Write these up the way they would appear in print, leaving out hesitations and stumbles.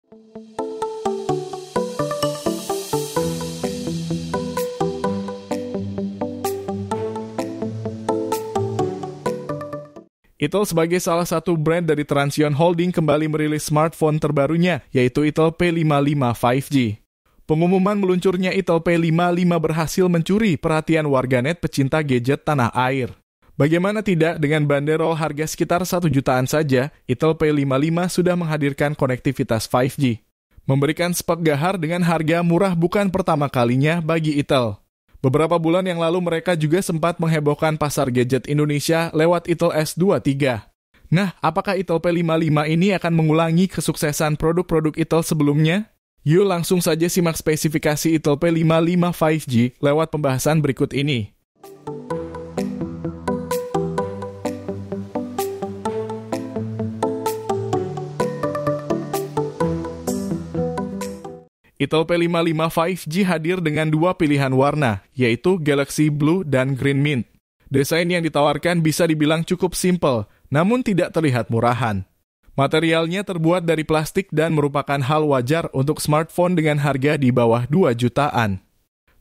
Itel sebagai salah satu brand dari Transsion Holding kembali merilis smartphone terbarunya, yaitu Itel P55 5G. Pengumuman meluncurnya Itel P55 berhasil mencuri perhatian warganet pecinta gadget tanah air. Bagaimana tidak, dengan banderol harga sekitar 1 jutaan saja, Itel P55 sudah menghadirkan konektivitas 5G. Memberikan spek gahar dengan harga murah bukan pertama kalinya bagi Itel. Beberapa bulan yang lalu mereka juga sempat menghebohkan pasar gadget Indonesia lewat Itel S23. Nah, apakah Itel P55 ini akan mengulangi kesuksesan produk-produk Itel sebelumnya? Yuk langsung saja simak spesifikasi Itel P55 5G lewat pembahasan berikut ini. Itel P55 5G hadir dengan dua pilihan warna, yaitu Galaxy Blue dan Green Mint. Desain yang ditawarkan bisa dibilang cukup simpel, namun tidak terlihat murahan. Materialnya terbuat dari plastik dan merupakan hal wajar untuk smartphone dengan harga di bawah 2 jutaan.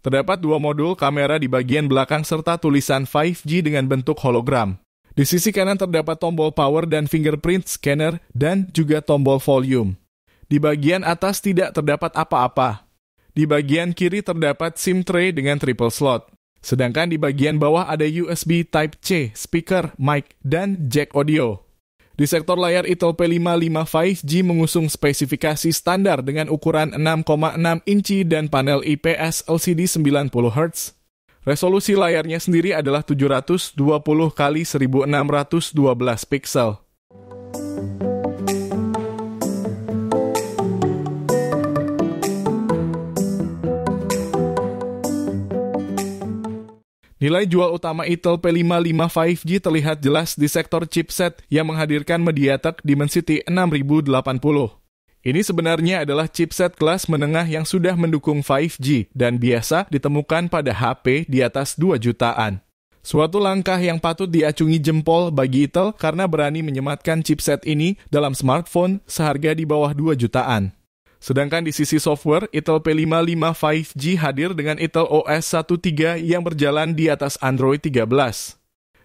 Terdapat dua modul kamera di bagian belakang serta tulisan 5G dengan bentuk hologram. Di sisi kanan terdapat tombol power dan fingerprint scanner dan juga tombol volume. Di bagian atas tidak terdapat apa-apa. Di bagian kiri terdapat SIM tray dengan triple slot. Sedangkan di bagian bawah ada USB Type-C, speaker, mic, dan jack audio. Di sektor layar Itel P55 5G mengusung spesifikasi standar dengan ukuran 6,6 inci dan panel IPS LCD 90 Hz. Resolusi layarnya sendiri adalah 720 x 1612 pixel. Nilai jual utama Itel P55 5G terlihat jelas di sektor chipset yang menghadirkan MediaTek Dimensity 6080. Ini sebenarnya adalah chipset kelas menengah yang sudah mendukung 5G dan biasa ditemukan pada HP di atas 2 jutaan. Suatu langkah yang patut diacungi jempol bagi Itel karena berani menyematkan chipset ini dalam smartphone seharga di bawah 2 jutaan. Sedangkan di sisi software, Itel P55 5G hadir dengan Itel OS 1.3 yang berjalan di atas Android 13.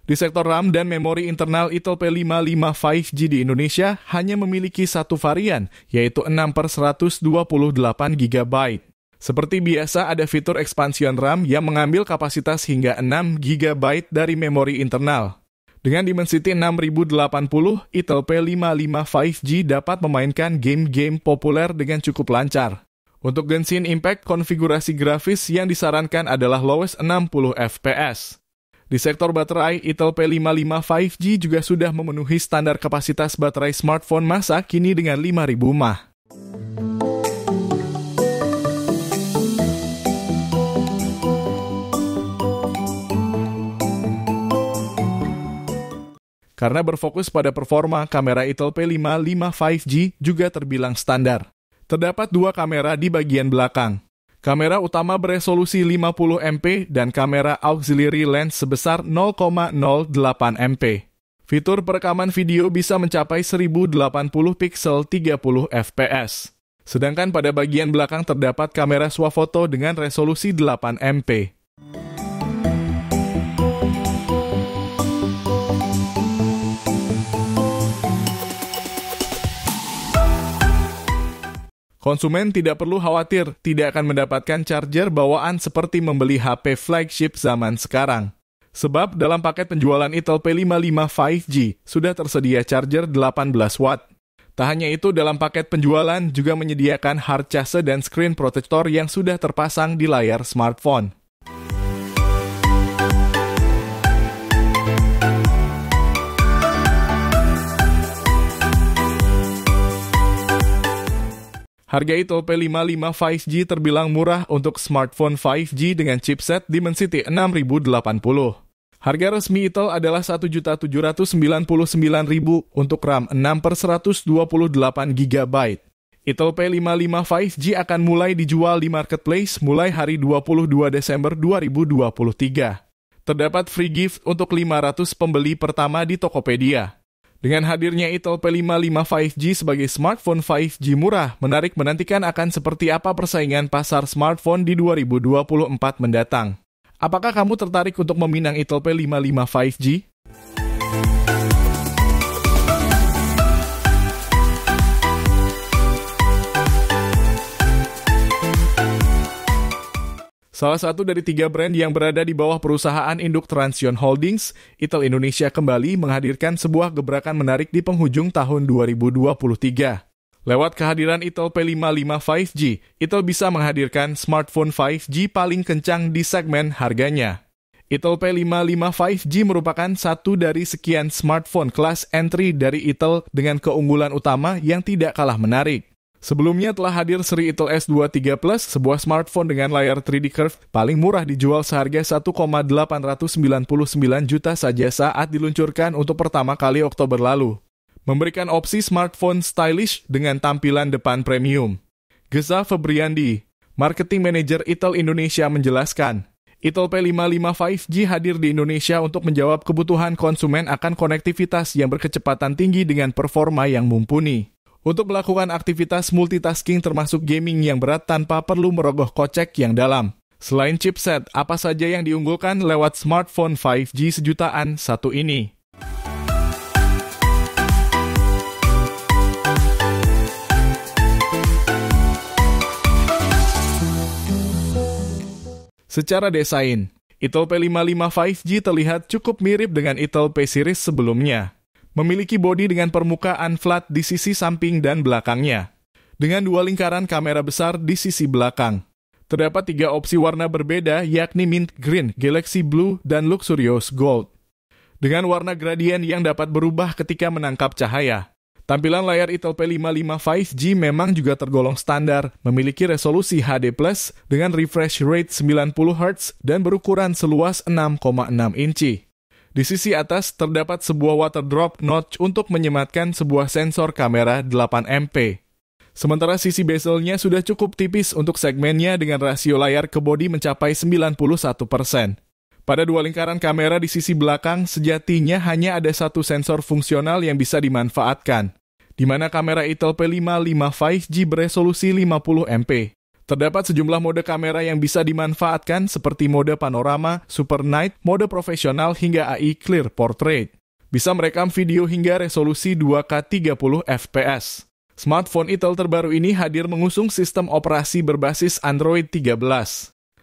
Di sektor RAM dan memori internal, Itel P55 5G di Indonesia hanya memiliki satu varian, yaitu 6/128 GB. Seperti biasa, ada fitur expansion RAM yang mengambil kapasitas hingga 6 GB dari memori internal. Dengan Dimensity 6080, Itel P55 5G dapat memainkan game-game populer dengan cukup lancar. Untuk Genshin Impact, konfigurasi grafis yang disarankan adalah lowest 60 fps. Di sektor baterai, Itel P55 5G juga sudah memenuhi standar kapasitas baterai smartphone masa kini dengan 5000 mAh. Karena berfokus pada performa, kamera Itel P55 5G juga terbilang standar. Terdapat dua kamera di bagian belakang. Kamera utama beresolusi 50MP dan kamera auxiliary lens sebesar 0,08 MP. Fitur perekaman video bisa mencapai 1080 pixel 30 fps. Sedangkan pada bagian belakang terdapat kamera swafoto dengan resolusi 8 MP. Konsumen tidak perlu khawatir tidak akan mendapatkan charger bawaan seperti membeli HP flagship zaman sekarang. Sebab dalam paket penjualan Itel P55 5G sudah tersedia charger 18 watt. Tak hanya itu, dalam paket penjualan juga menyediakan hard case dan screen protector yang sudah terpasang di layar smartphone. Harga Itel P55 5G terbilang murah untuk smartphone 5G dengan chipset Dimensity 6080. Harga resmi Itel adalah Rp1.799.000 untuk RAM 6/128 GB. Itel P55 5G akan mulai dijual di marketplace mulai hari 22 Desember 2023. Terdapat free gift untuk 500 pembeli pertama di Tokopedia. Dengan hadirnya Intel P55 5G sebagai smartphone 5G murah, menarik menantikan akan seperti apa persaingan pasar smartphone di 2024 mendatang. Apakah kamu tertarik untuk meminang Intel P55 5G? Salah satu dari 3 brand yang berada di bawah perusahaan induk Transsion Holdings, Intel Indonesia kembali menghadirkan sebuah gebrakan menarik di penghujung tahun 2023. Lewat kehadiran Intel P55 5G, Intel bisa menghadirkan smartphone 5G paling kencang di segmen harganya. Intel P55 5G merupakan satu dari sekian smartphone kelas entry dari Intel dengan keunggulan utama yang tidak kalah menarik. Sebelumnya telah hadir seri Intel S23 Plus, sebuah smartphone dengan layar 3D curve paling murah dijual seharga 1,899 juta saja saat diluncurkan untuk pertama kali Oktober lalu. Memberikan opsi smartphone stylish dengan tampilan depan premium. Geza Febriandi, Marketing Manager Intel Indonesia menjelaskan, Intel P55 5G hadir di Indonesia untuk menjawab kebutuhan konsumen akan konektivitas yang berkecepatan tinggi dengan performa yang mumpuni. Untuk melakukan aktivitas multitasking termasuk gaming yang berat tanpa perlu merogoh kocek yang dalam. Selain chipset, apa saja yang diunggulkan lewat smartphone 5G sejutaan satu ini? Secara desain, Intel P55 5G terlihat cukup mirip dengan Intel P series sebelumnya. Memiliki bodi dengan permukaan flat di sisi samping dan belakangnya, dengan 2 lingkaran kamera besar di sisi belakang. Terdapat 3 opsi warna berbeda, yakni Mint Green, Galaxy Blue, dan Luxurious Gold. Dengan warna gradien yang dapat berubah ketika menangkap cahaya. Tampilan layar Intel P55 5G memang juga tergolong standar, memiliki resolusi HD+, dengan refresh rate 90 Hz dan berukuran seluas 6,6 inci. Di sisi atas terdapat sebuah water drop notch untuk menyematkan sebuah sensor kamera 8MP. Sementara sisi bezelnya sudah cukup tipis untuk segmennya dengan rasio layar ke bodi mencapai 91%. Pada 2 lingkaran kamera di sisi belakang, sejatinya hanya ada 1 sensor fungsional yang bisa dimanfaatkan, di mana kamera Intel P55 5G beresolusi 50MP. Terdapat sejumlah mode kamera yang bisa dimanfaatkan seperti mode panorama, super night, mode profesional hingga AI Clear Portrait. Bisa merekam video hingga resolusi 2K 30 fps. Smartphone Intel terbaru ini hadir mengusung sistem operasi berbasis Android 13.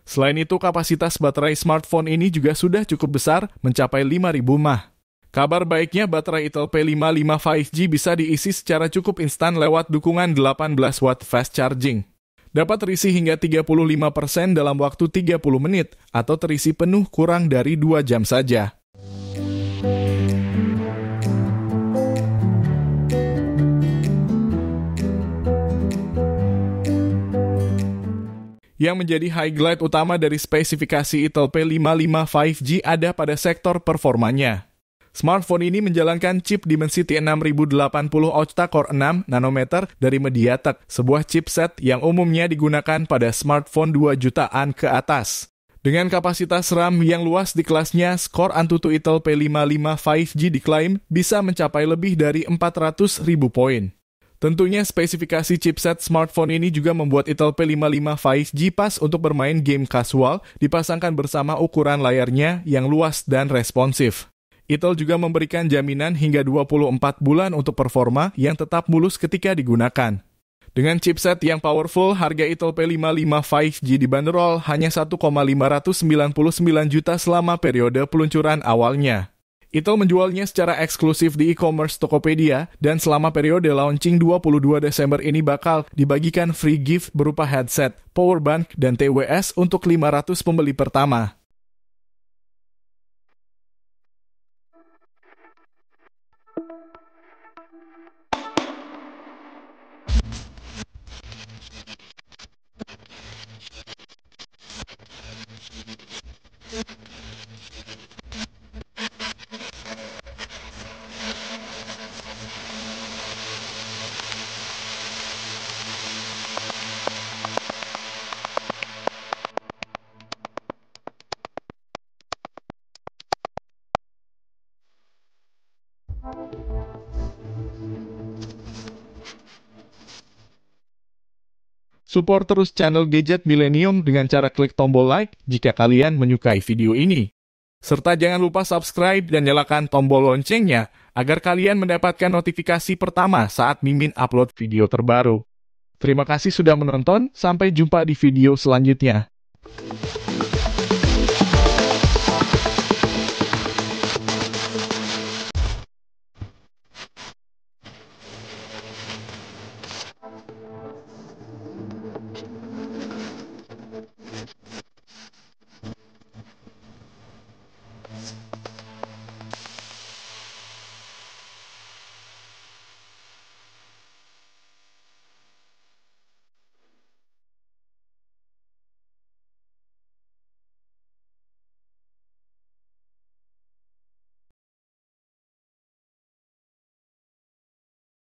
Selain itu, kapasitas baterai smartphone ini juga sudah cukup besar, mencapai 5.000 mAh. Kabar baiknya, baterai Intel P55 5G bisa diisi secara cukup instan lewat dukungan 18 watt fast charging. Dapat terisi hingga 35% dalam waktu 30 menit, atau terisi penuh kurang dari 2 jam saja. Yang menjadi highlight utama dari spesifikasi Intel P55 5G ada pada sektor performanya. Smartphone ini menjalankan chip Dimensity 6080 octa-core 6 nanometer dari MediaTek, sebuah chipset yang umumnya digunakan pada smartphone 2 jutaan ke atas. Dengan kapasitas RAM yang luas di kelasnya, skor Antutu Intel P55 5G diklaim bisa mencapai lebih dari 400.000 poin. Tentunya spesifikasi chipset smartphone ini juga membuat Intel P55 5G pas untuk bermain game casual, dipasangkan bersama ukuran layarnya yang luas dan responsif. Intel juga memberikan jaminan hingga 24 bulan untuk performa yang tetap mulus ketika digunakan. Dengan chipset yang powerful, harga Intel P55 5G dibanderol hanya 1,599 juta selama periode peluncuran awalnya. Intel menjualnya secara eksklusif di e-commerce Tokopedia, dan selama periode launching 22 Desember ini bakal dibagikan free gift berupa headset, power bank, dan TWS untuk 500 pembeli pertama. Support terus channel Gadget Millennium dengan cara klik tombol like jika kalian menyukai video ini. Serta jangan lupa subscribe dan nyalakan tombol loncengnya agar kalian mendapatkan notifikasi pertama saat Mimin upload video terbaru. Terima kasih sudah menonton, sampai jumpa di video selanjutnya.